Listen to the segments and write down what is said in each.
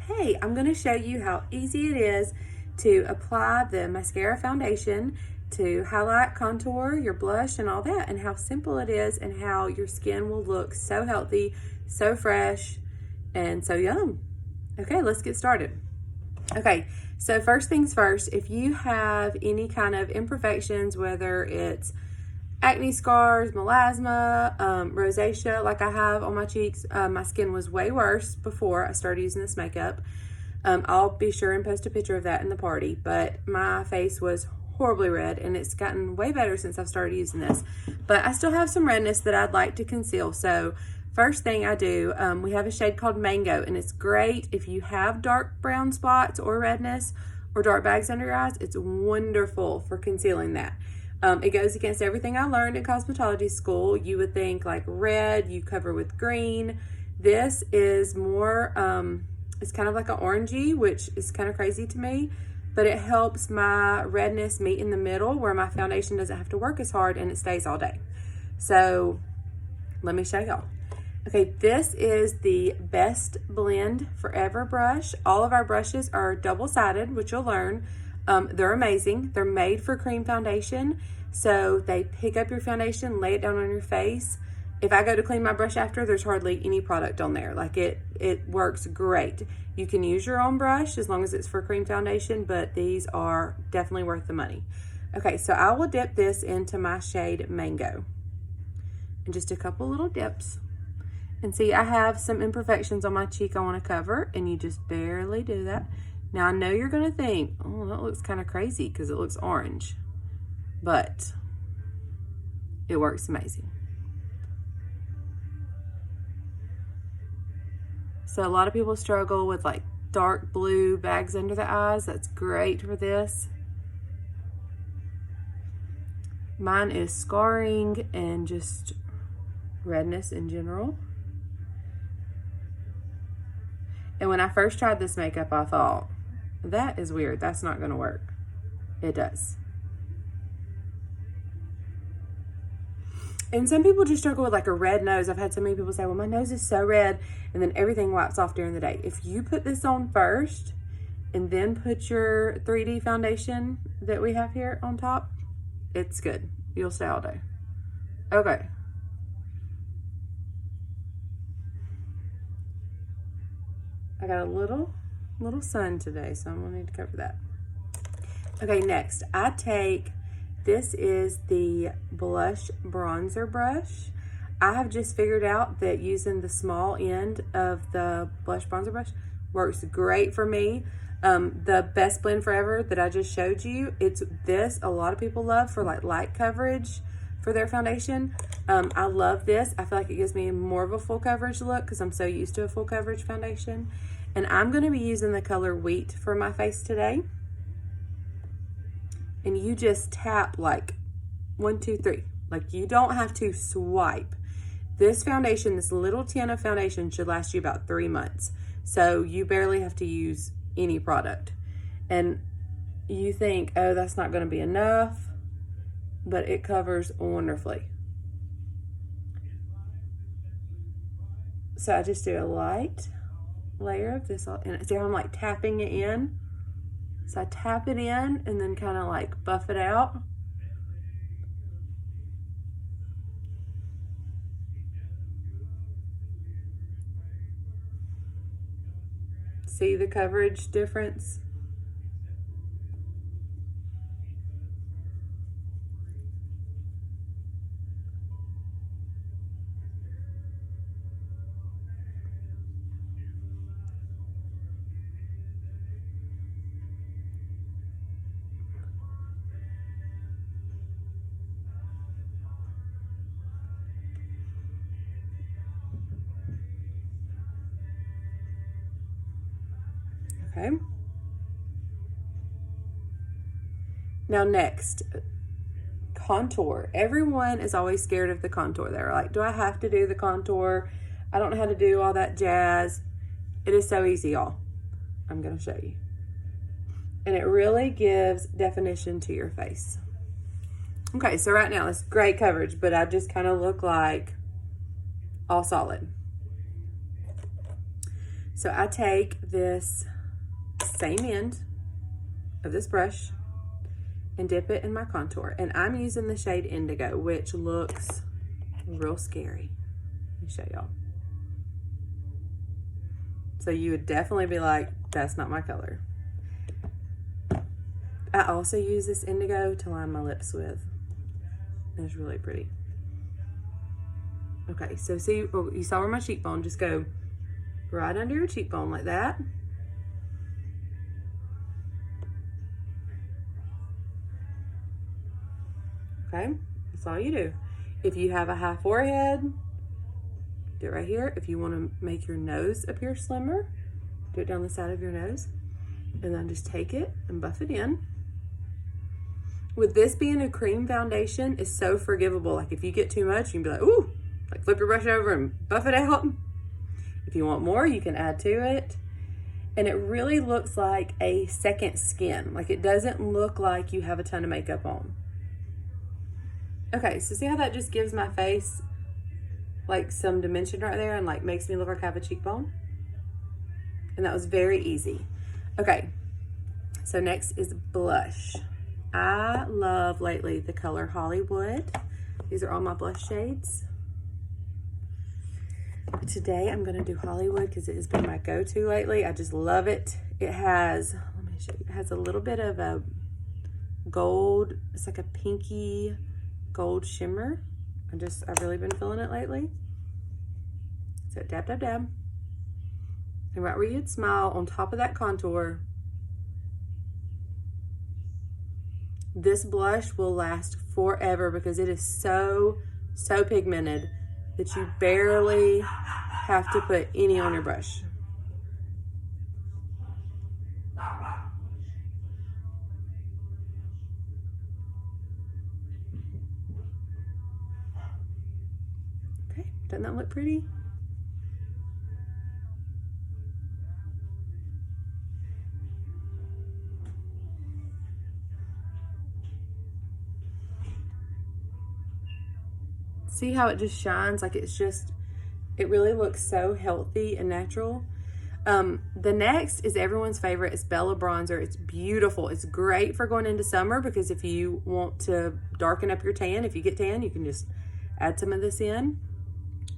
Hey, I'm going to show you how easy it is to apply the mascara foundation to highlight, contour, your blush, and all that, and how simple it is and how your skin will look so healthy, so fresh, and so yum. Okay, let's get started. Okay, so first things first, if you have any kind of imperfections, whether it's acne scars, melasma, rosacea like I have on my cheeks. My skin was way worse before I started using this makeup. I'll be sure and post a picture of that in the party, but my face was horribly red and it's gotten way better since I've started using this. But I still have some redness that I'd like to conceal. So first thing I do, we have a shade called Mango, and it's great if you have dark brown spots or redness or dark bags under your eyes. It's wonderful for concealing that. It goes against everything I learned in cosmetology school. You would think like red, you cover with green. This is more, it's kind of like an orangey, which is kind of crazy to me, but it helps my redness meet in the middle where my foundation doesn't have to work as hard and it stays all day. So let me show y'all. Okay, this is the Best Blend Forever brush. All of our brushes are double-sided, which you'll learn. They're amazing. They're made for cream foundation. So they pick up your foundation, lay it down on your face. If I go to clean my brush after, there's hardly any product on there. Like it works great. You can use your own brush as long as it's for cream foundation, but these are definitely worth the money. Okay, so I will dip this into my shade Mango. And just a couple little dips. And see, I have some imperfections on my cheek I want to cover, and you just barely do that. Now, I know you're going to think, oh, that looks kind of crazy because it looks orange, but it works amazing. So a lot of people struggle with like dark blue bags under the eyes. That's great for this. Mine is scarring and just redness in general. And when I first tried this makeup, I thought, that is weird. That's not going to work. It does. And some people just struggle with like a red nose. I've had so many people say, well, my nose is so red, and then everything wipes off during the day. If you put this on first and then put your 3D foundation that we have here on top, it's good. You'll stay all day. Okay. I got a little sun today, so I'm gonna need to cover that. Okay, next, I take, this is the blush bronzer brush. I have just figured out that using the small end of the blush bronzer brush works great for me. The Best Blend Forever that I just showed you, it's this a lot of people love for like light coverage for their foundation. I love this. I feel like it gives me more of a full coverage look because I'm so used to a full coverage foundation. And I'm going to be using the color Wheat for my face today. And you just tap like 1, 2, 3. Like you don't have to swipe. This foundation, this little tin of foundation should last you about 3 months. So you barely have to use any product. And you think, oh, that's not going to be enough. But it covers wonderfully. So I just do a light layer of this, and see how I'm like tapping it in. So I tap it in and then kind of like buff it out. See the coverage difference? Okay. Now next, contour. Everyone is always scared of the contour. They're like, do I have to do the contour? I don't know how to do all that jazz. It is so easy, y'all. I'm going to show you. And it really gives definition to your face. Okay, so right now it's great coverage, but I just kind of look like all solid. So I take this same end of this brush and dip it in my contour. And I'm using the shade Indigo, which looks real scary. Let me show y'all. So you would definitely be like, that's not my color. I also use this Indigo to line my lips with. It's really pretty. Okay, so see, you saw where my cheekbone, just go right under your cheekbone like that. Okay, that's all you do. If you have a high forehead, do it right here. If you want to make your nose appear slimmer, do it down the side of your nose. And then just take it and buff it in. With this being a cream foundation, it's so forgivable. Like if you get too much, you can be like, ooh, like flip your brush over and buff it out. If you want more, you can add to it. And it really looks like a second skin. Like it doesn't look like you have a ton of makeup on. Okay, so see how that just gives my face like some dimension right there and like makes me look like I have a cheekbone? And that was very easy. Okay, so next is blush. I love lately the color Hollywood. These are all my blush shades. Today I'm gonna do Hollywood because it has been my go-to lately. I just love it. It has, let me show you, it has a little bit of a gold, it's like a pinky gold shimmer. I've really been feeling it lately. So dab, dab, dab. And right where you'd smile on top of that contour, this blush will last forever because it is so pigmented that you barely have to put any on your brush. Okay, doesn't that look pretty? See how it just shines? Like it really looks so healthy and natural. The next is everyone's favorite. It's Bella Bronzer. It's beautiful. It's great for going into summer because if you want to darken up your tan, if you get tan, you can just add some of this in.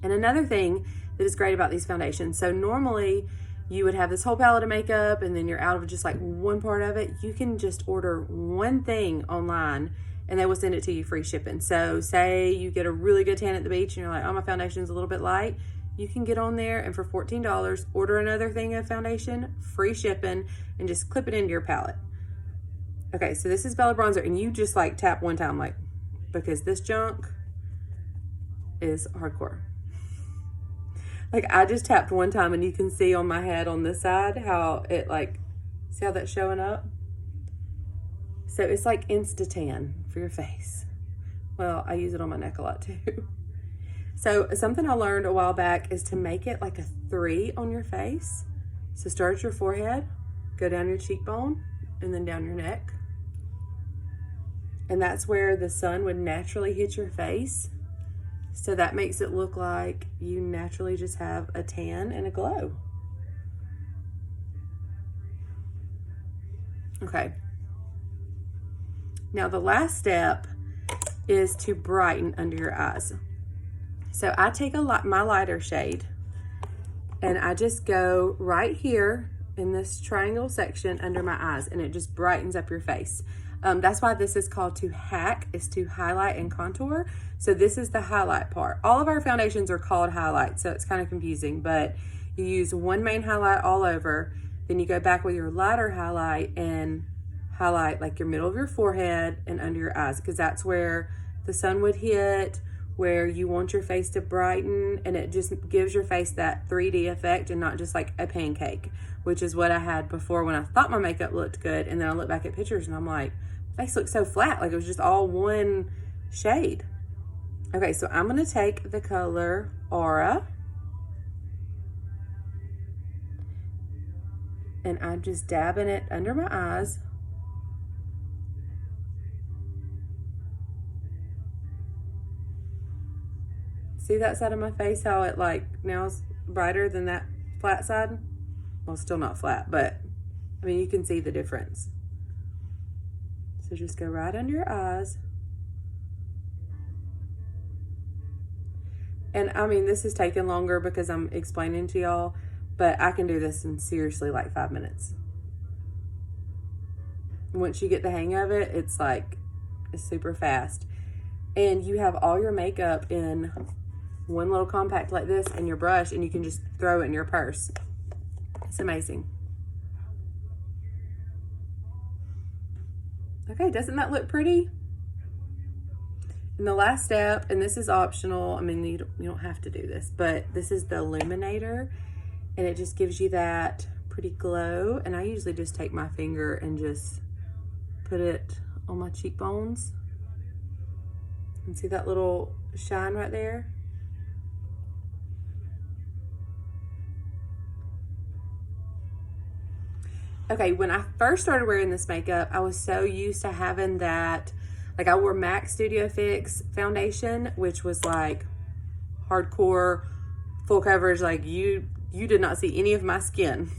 And another thing that is great about these foundations, so normally you would have this whole palette of makeup and then you're out of just like one part of it. You can just order one thing online and they will send it to you free shipping. So say you get a really good tan at the beach and you're like, oh, my foundation's a little bit light. You can get on there and for $14, order another thing of foundation, free shipping, and just clip it into your palette. Okay, so this is Bella Bronzer, and you just like tap one time, like, because this junk is hardcore. Like I just tapped one time and you can see on my head on this side how it like, see how that's showing up? So it's like Insta-tan for your face. Well, I use it on my neck a lot too. So something I learned a while back is to make it like a 3 on your face. So start at your forehead, go down your cheekbone, and then down your neck. And that's where the sun would naturally hit your face. So that makes it look like you naturally just have a tan and a glow. Okay. Now the last step is to brighten under your eyes. So I take my lighter shade and I just go right here in this triangle section under my eyes and it just brightens up your face. That's why this is called to hack, is to highlight and contour. So this is the highlight part. All of our foundations are called highlights, so it's kind of confusing, but you use one main highlight all over, then you go back with your lighter highlight and highlight like your middle of your forehead and under your eyes, because that's where the sun would hit, where you want your face to brighten, and it just gives your face that 3D effect and not just like a pancake, which is what I had before when I thought my makeup looked good, and then I look back at pictures and I'm like, my face looks so flat, like it was just all one shade. Okay, so I'm gonna take the color Aura and I'm just dabbing it under my eyes. See that side of my face, how it like now is brighter than that flat side? well, still not flat, but I mean, you can see the difference. So just go right under your eyes. And I mean, this is taking longer because I'm explaining to y'all, but I can do this in seriously like 5 minutes. Once you get the hang of it, it's super fast. And you have all your makeup in one little compact like this and your brush, and you can just throw it in your purse. It's amazing. Okay, doesn't that look pretty? And the last step, and this is optional, I mean, you don't have to do this, but this is the illuminator, and it just gives you that pretty glow. And I usually just take my finger and just put it on my cheekbones. And see that little shine right there? Okay, when I first started wearing this makeup, I was so used to having that, like I wore MAC Studio Fix foundation, which was like hardcore, full coverage, like you did not see any of my skin.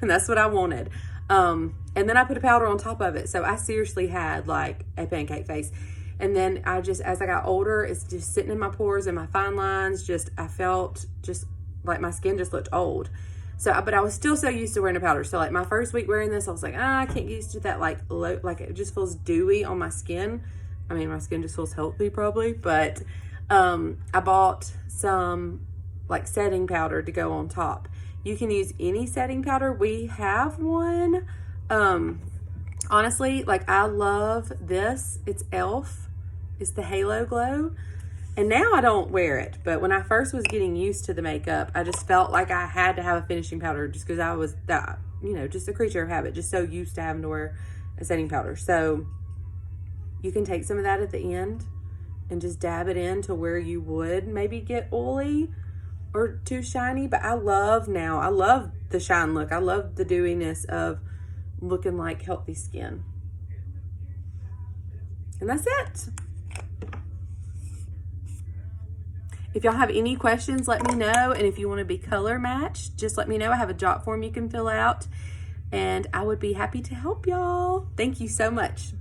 And that's what I wanted. And then I put a powder on top of it. So I seriously had like a pancake face. And then as I got older, it's just sitting in my pores and my fine lines, I felt just like my skin just looked old. So, but I was still so used to wearing a powder. So like my first week wearing this, I was like, I can't get used to that like it just feels dewy on my skin. I mean, my skin just feels healthy probably, but I bought some like setting powder to go on top. You can use any setting powder. We have one. Honestly, like I love this. It's e.l.f. It's the Halo Glow. And now I don't wear it, but when I first was getting used to the makeup, I just felt like I had to have a finishing powder just because I was that, just a creature of habit, just so used to having to wear a setting powder. So you can take some of that at the end and just dab it in to where you would maybe get oily or too shiny. But I love the shine look. I love the dewiness of looking like healthy skin. And that's it. If y'all have any questions, let me know. And if you want to be color matched, just let me know. I have a jot form you can fill out, and I would be happy to help y'all. Thank you so much.